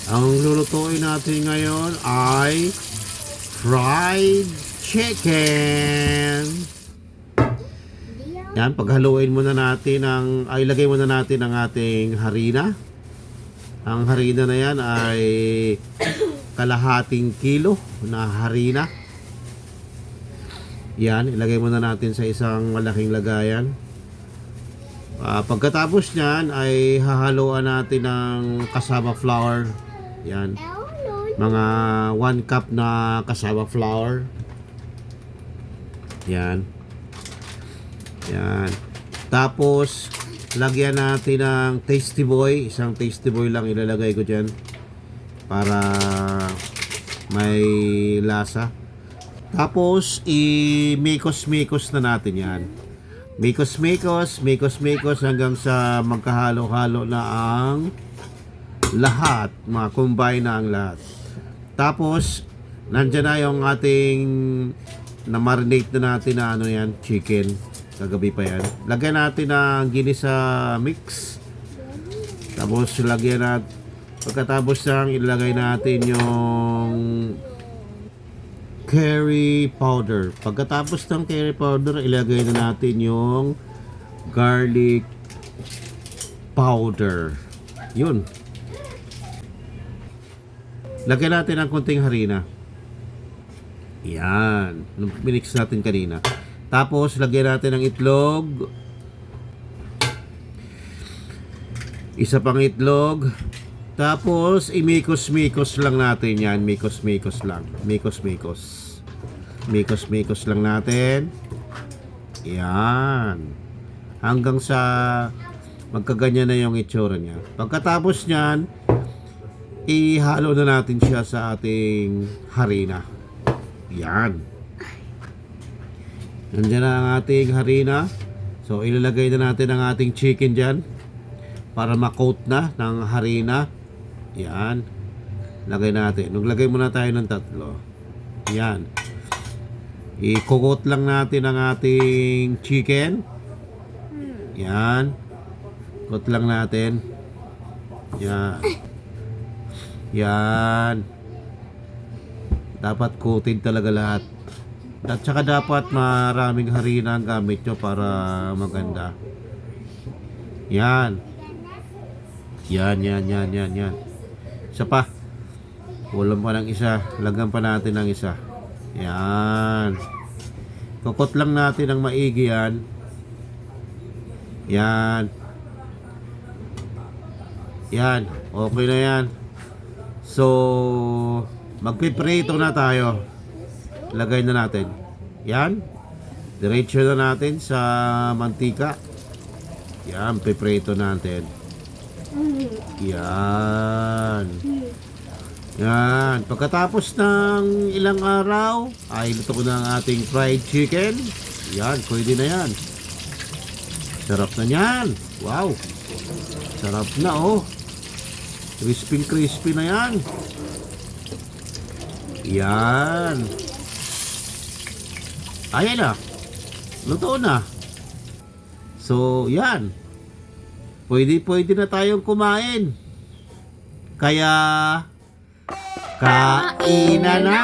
Ang lulutuin natin ngayon ay fried chicken. Yan, paghaluin muna natin ilagay muna natin ang ating harina. Ang harina na yan ay kalahating kilo na harina. Yan, ilagay muna natin sa isang malaking lagayan. Pagkatapos nyan ay hahaluan natin ng cassava flour. Yan, mga 1 cup na cassava flour. Yan. Yan. Tapos lagyan natin ng Tasty Boy. Isang Tasty Boy lang ilalagay ko dyan para may lasa. Tapos i-mikos-mikos na natin yan. Mikos-mikos hanggang sa magkahalo-halo na ang lahat, ma-combine na ang lahat. Tapos nandyan na yung ating na-marinate na natin na chicken. Kagabi pa yan. Lagyan natin ng ginisa mix. Tapos lagyan natin, pagkatapos lang ilagay natin yung curry powder. Pagkatapos ng curry powder, ilagay na natin yung garlic powder. Yun. Lagyan natin ng konting harina. Yan. Minix natin kanina. Tapos, lagyan natin ng itlog. Isa pang itlog. Tapos, imikos-mikos lang natin yan. Mikos-mikos lang. Mikos-mikos. Mikos-mikos lang natin. Yan. Hanggang sa magkaganyan na yung itsura niya. Pagkatapos niyan, ihalo na natin siya sa ating harina. Yan. Nandiyan na ang ating harina. So, ilalagay na natin ang ating chicken dyan para ma-coat na ng harina. Yan. Lagay natin. Naglagay muna tayo ng 3. Yan. I-coat lang natin ang ating chicken. Yan. Coat lang natin. Yan. Yan. Dapat coated talaga lahat. At saka dapat maraming harina ang gamit nyo para maganda. Yan. Yan. Isa pa. Kulang pa ng isa. Lagyan pa natin ng isa. Yan. Kukot lang natin ang maigi yan. Yan. Yan. Okay na yan. So, magpiprito na tayo. Lagay na natin. Yan. Diretso na natin sa mantika. Yan. Piprito natin. Yan. Yan. Pagkatapos ng ilang araw, ay luto ko na ang ating fried chicken. Yan. Pwede na yan. Sarap na yan. Wow. Sarap na oh. Crispy na yan. Yan. Ayan na. Luto na. So, yan. Pwede na tayong kumain. Kaya, kainan na!